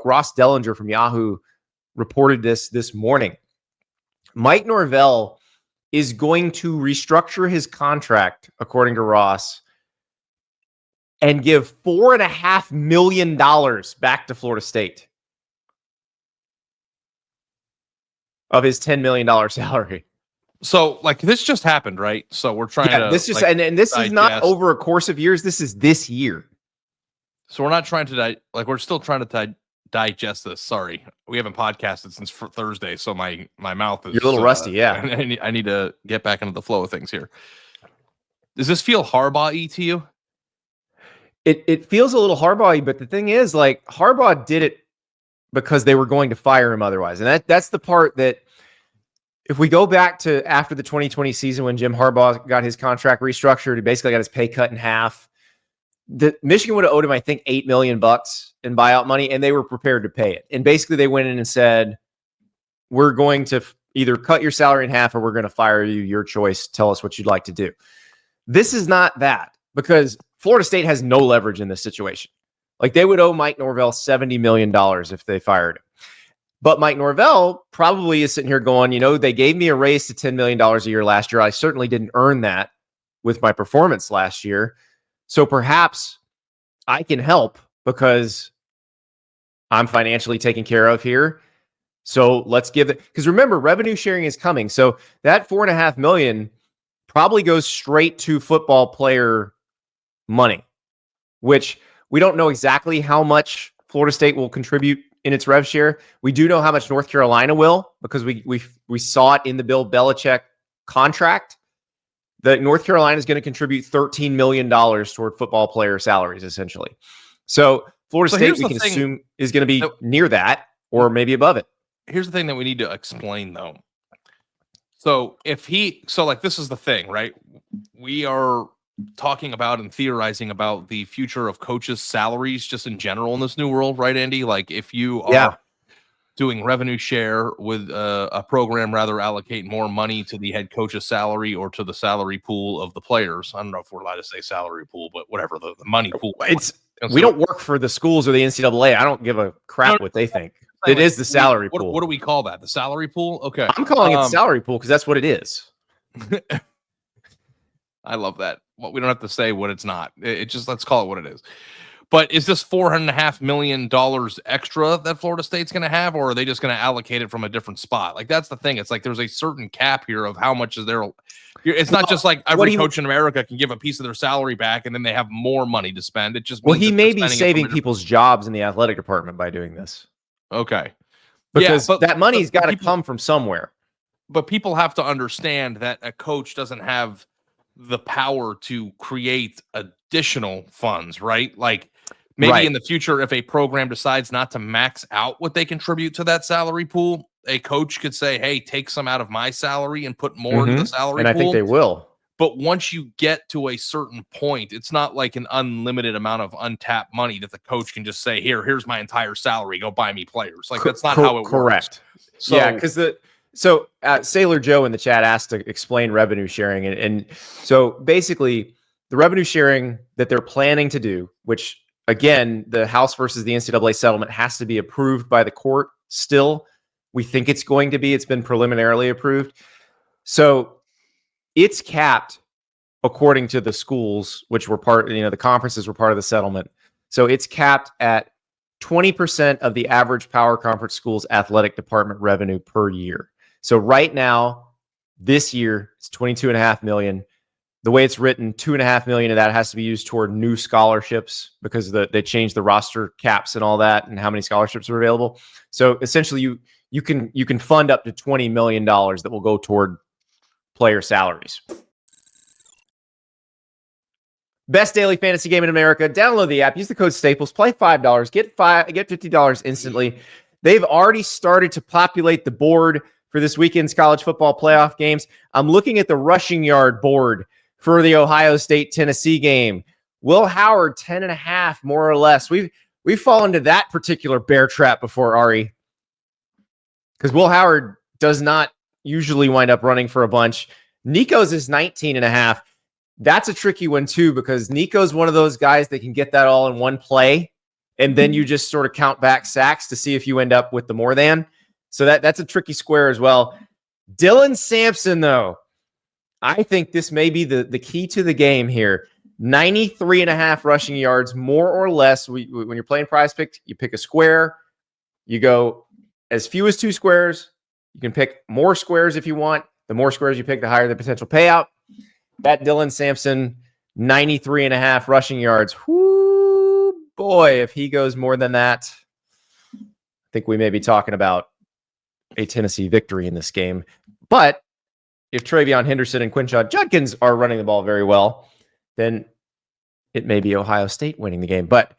Ross Dellinger from Yahoo reported this morning. Mike Norvell is going to restructure his contract, according to Ross, and give $4.5 million back to Florida State of his $10 million salary. So, like, this just happened, right? So we're trying to this just and this digest. Is not over a course of years. This is this year. So we're not trying to we're still trying to digest this. Sorry, we haven't podcasted since Thursday, so my mouth is you're a little rusty. Yeah, I need to get back into the flow of things here. Does this feel Harbaugh-y to you? It feels a little Harbaugh-y, but the thing is, like, Harbaugh did it because they were going to fire him otherwise, and that's the part that. If we go back to after the 2020 season when Jim Harbaugh got his contract restructured, he basically got his pay cut in half. Michigan would have owed him, I think, $8 million in buyout money, and they were prepared to pay it. And basically they went in and said, we're going to either cut your salary in half or we're going to fire you. Your choice. Tell us what you'd like to do. This is not that, because Florida State has no leverage in this situation. Like, they would owe Mike Norvell $70 million if they fired him. But Mike Norvell probably is sitting here going, they gave me a raise to $10 million a year last year. I certainly didn't earn that with my performance last year. So perhaps I can help because I'm financially taken care of here. So let's give it, because remember, revenue sharing is coming. So that $4.5 million probably goes straight to football player money, which we don't know exactly how much Florida State will contribute in its rev share. We do know how much North Carolina will, because we saw it in the Bill Belichick contract that North Carolina is going to contribute $13 million toward football player salaries, essentially. So Florida State, we can assume, is going to be near that or maybe above it. Here's the thing that we need to explain, though. So this is the thing, right? We are talking about and theorizing about the future of coaches' salaries just in general in this new world, right, Andy? Like, if you are doing revenue share with a program, rather allocate more money to the head coach's salary or to the salary pool of the players. I don't know if we're allowed to say salary pool, but whatever, the money pool. We don't work for the schools or the NCAA. I don't give a crap what they think. It is the salary pool. What do we call that? The salary pool? Okay. I'm calling it the salary pool because that's what it is. I love that. Well, we don't have to say what it's not. It just, let's call it what it is. But is this $4.5 million extra that Florida State's going to have, or are they just going to allocate it from a different spot? Like, that's the thing. It's like there's a certain cap here of how much is there. It's not just like every coach in America can give a piece of their salary back and then they have more money to spend. It just he may be saving people's jobs in the athletic department by doing this. Okay, because that money's got to come from somewhere. But people have to understand that a coach doesn't have the power to create additional funds, right? Like, maybe in the future, if a program decides not to max out what they contribute to that salary pool, a coach could say, hey, take some out of my salary and put more into the salary pool. And I think they will. But once you get to a certain point, it's not like an unlimited amount of untapped money that the coach can just say, here's my entire salary, go buy me players. Like, that's not how it works. Correct. So, yeah, because Sailor Joe in the chat asked to explain revenue sharing. And so basically the revenue sharing that they're planning to do, which, again, the House versus the NCAA settlement has to be approved by the court still. We think it's going to be. It's been preliminarily approved. So it's capped according to the schools, which were the conferences were part of the settlement. So it's capped at 20% of the average power conference school's athletic department revenue per year. So right now, this year, it's $22.5 million. The way it's written, $2.5 million of that has to be used toward new scholarships because they changed the roster caps and all that and how many scholarships are available. So essentially, you can fund up to $20 million that will go toward player salaries. Best daily fantasy game in America. Download the app. Use the code Staples. Play $5. Get $50 instantly. They've already started to populate the board for this weekend's college football playoff games. I'm looking at the rushing yard board for the Ohio State-Tennessee game. Will Howard, 10.5, more or less. We've fallen into that particular bear trap before, Ari. Because Will Howard does not usually wind up running for a bunch. Nico's is 19.5. That's a tricky one, too, because Nico's one of those guys that can get that all in one play and then you just sort of count back sacks to see if you end up with the more than. So that's a tricky square as well. Dylan Sampson, though, I think this may be the key to the game here. 93.5 rushing yards, more or less. When you're playing PrizePicks, you pick a square. You go as few as 2 squares. You can pick more squares if you want. The more squares you pick, the higher the potential payout. That Dylan Sampson, 93.5 rushing yards. Whoo, boy, if he goes more than that, I think we may be talking about a Tennessee victory in this game. But if Travion Henderson and Quinshon Judkins are running the ball very well, then it may be Ohio State winning the game. But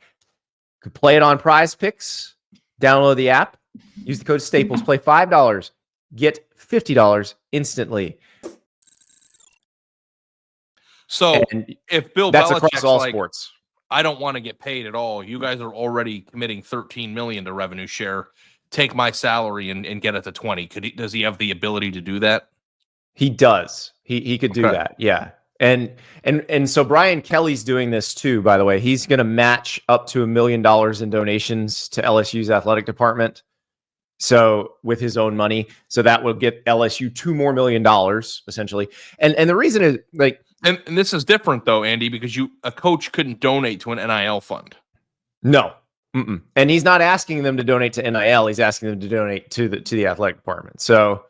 could play it on PrizePicks. Download the app. Use the code Staples. Play $5. Get $50 instantly. So if Bill that's Belichick's across all like, sports. I don't want to get paid at all. You guys are already committing $13 million to revenue share. Take my salary and get it to 20. Does he have the ability to do that? He does. He could do that. Yeah. And so Brian Kelly's doing this too, by the way. He's going to match up to $1 million in donations to LSU's athletic department. So with his own money. So that will get LSU $2 more million, essentially. And the reason is like, and this is different though, Andy, because a coach couldn't donate to an NIL fund. No. Mm-mm. And he's not asking them to donate to NIL. He's asking them to donate to the athletic department. So,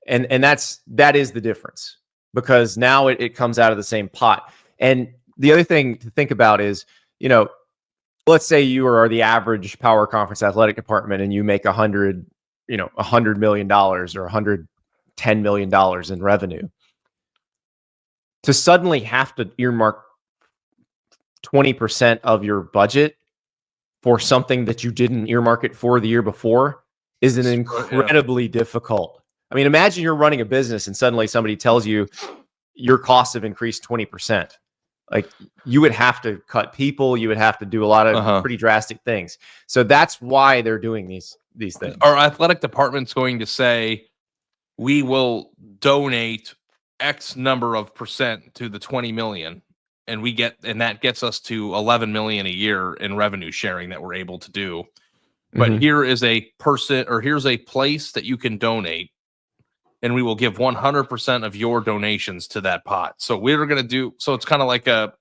and that is the difference, because now it comes out of the same pot. And the other thing to think about is, let's say you are the average power conference athletic department and you make $100 million or $110 million in revenue. To suddenly have to earmark 20% of your budget for something that you didn't earmark it for the year before is an incredibly difficult. I mean, imagine you're running a business and suddenly somebody tells you your costs have increased 20%. Like, you would have to cut people. You would have to do a lot of pretty drastic things. So that's why they're doing these things. Our athletic department's going to say, we will donate X number of percent to the 20 million. And that gets us to 11 million a year in revenue sharing that we're able to do. But here is a person, or here's a place that you can donate, and we will give 100% of your donations to that pot. So we're going to do, so it's kind of like a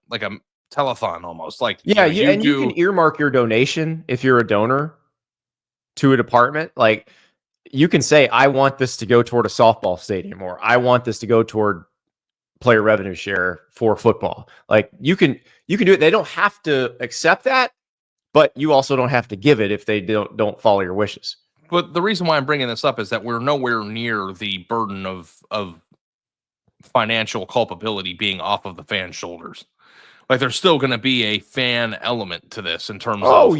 telethon almost. Like, yeah, you can earmark your donation if you're a donor to a department. Like, you can say, I want this to go toward a softball stadium, or I want this to go toward player revenue share for football. Like, you can do it. They don't have to accept that, but you also don't have to give it if they don't follow your wishes. But the reason why I'm bringing this up is that we're nowhere near the burden of financial culpability being off of the fans' shoulders. Like, there's still going to be a fan element to this in terms of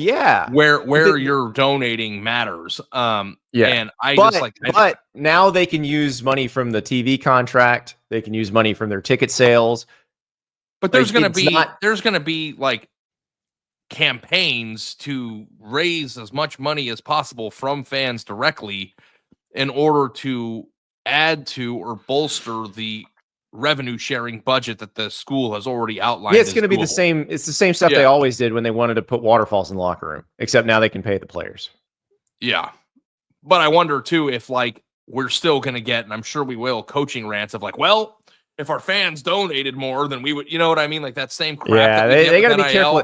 where you're donating matters. And but now they can use money from the TV contract. They can use money from their ticket sales. But there's going to be like campaigns to raise as much money as possible from fans directly in order to add to or bolster the revenue sharing budget that the school has already outlined. Yeah, it's going to be the same. It's the same stuff they always did when they wanted to put waterfalls in the locker room, except now they can pay the players. Yeah. But I wonder too, if like we're still going to get, and I'm sure we will, coaching rants of like, well, if our fans donated more, then we would, you know what I mean? Like that same crap. Yeah, they got to be careful.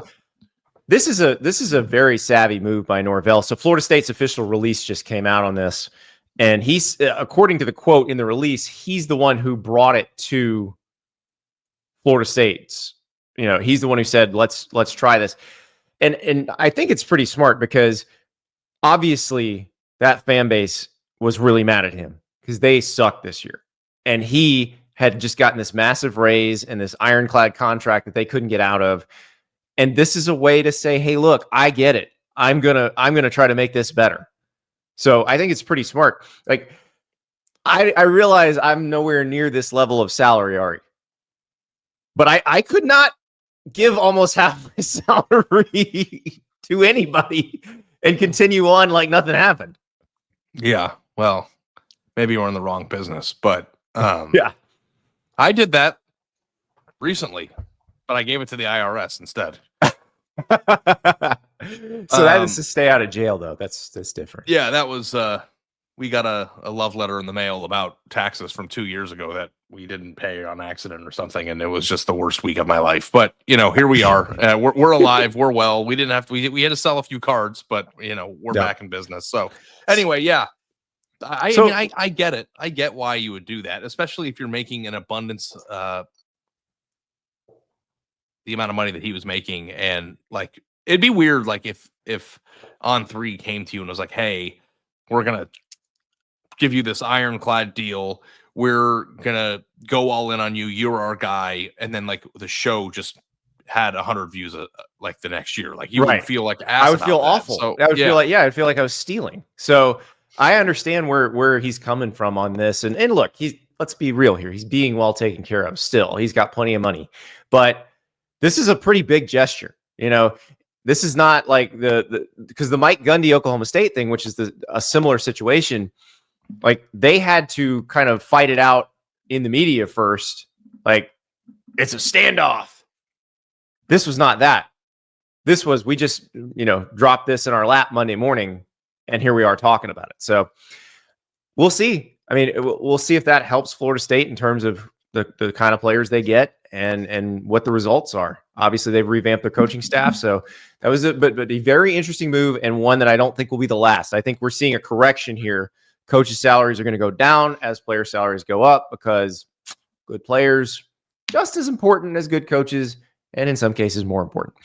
This is a very savvy move by Norvell. So Florida State's official release just came out on this. And he's, according to the quote in the release, he's the one who brought it to Florida State's. He's the one who said, let's try this. And I think it's pretty smart, because obviously that fan base was really mad at him because they sucked this year. And he had just gotten this massive raise and this ironclad contract that they couldn't get out of. And this is a way to say, hey, look, I get it. I'm gonna try to make this better. So I think it's pretty smart. Like, I realize I'm nowhere near this level of salary, Ari. But I could not give almost half my salary to anybody and continue on like nothing happened. Yeah. Well, maybe you're in the wrong business, but yeah. I did that recently, but I gave it to the IRS instead. So that is to stay out of jail, though. That's different. Yeah, that was we got a love letter in the mail about taxes from 2 years ago that we didn't pay on accident or something, and it was just the worst week of my life. But here we are. We're alive. We're well. We didn't have to. We had to sell a few cards, but we're back in business. So anyway, yeah. I mean, I get it. I get why you would do that, especially if you're making an abundance. The amount of money that he was making, and like it'd be weird, like if On3 came to you and was like, "Hey, we're gonna give you this ironclad deal. We're gonna go all in on you. You're our guy," and then like the show just had 100 views like the next year. Like you would feel like ass. I would feel awful. So, I would feel like I'd feel like I was stealing. So I understand where he's coming from on this. And look, let's be real here. He's being well taken care of still. He's got plenty of money. But this is a pretty big gesture. This is not like because the Mike Gundy Oklahoma State thing, which is a similar situation, like they had to kind of fight it out in the media first. Like it's a standoff. This was not that. This was, we just, dropped this in our lap Monday morning, and here we are talking about it. So we'll see. I mean, we'll see if that helps Florida State in terms of the kind of players they get and what the results are. Obviously, they've revamped their coaching staff. So that was but a very interesting move, and one that I don't think will be the last. I think we're seeing a correction here. Coaches' salaries are going to go down as player salaries go up because good players just as important as good coaches, and in some cases more important.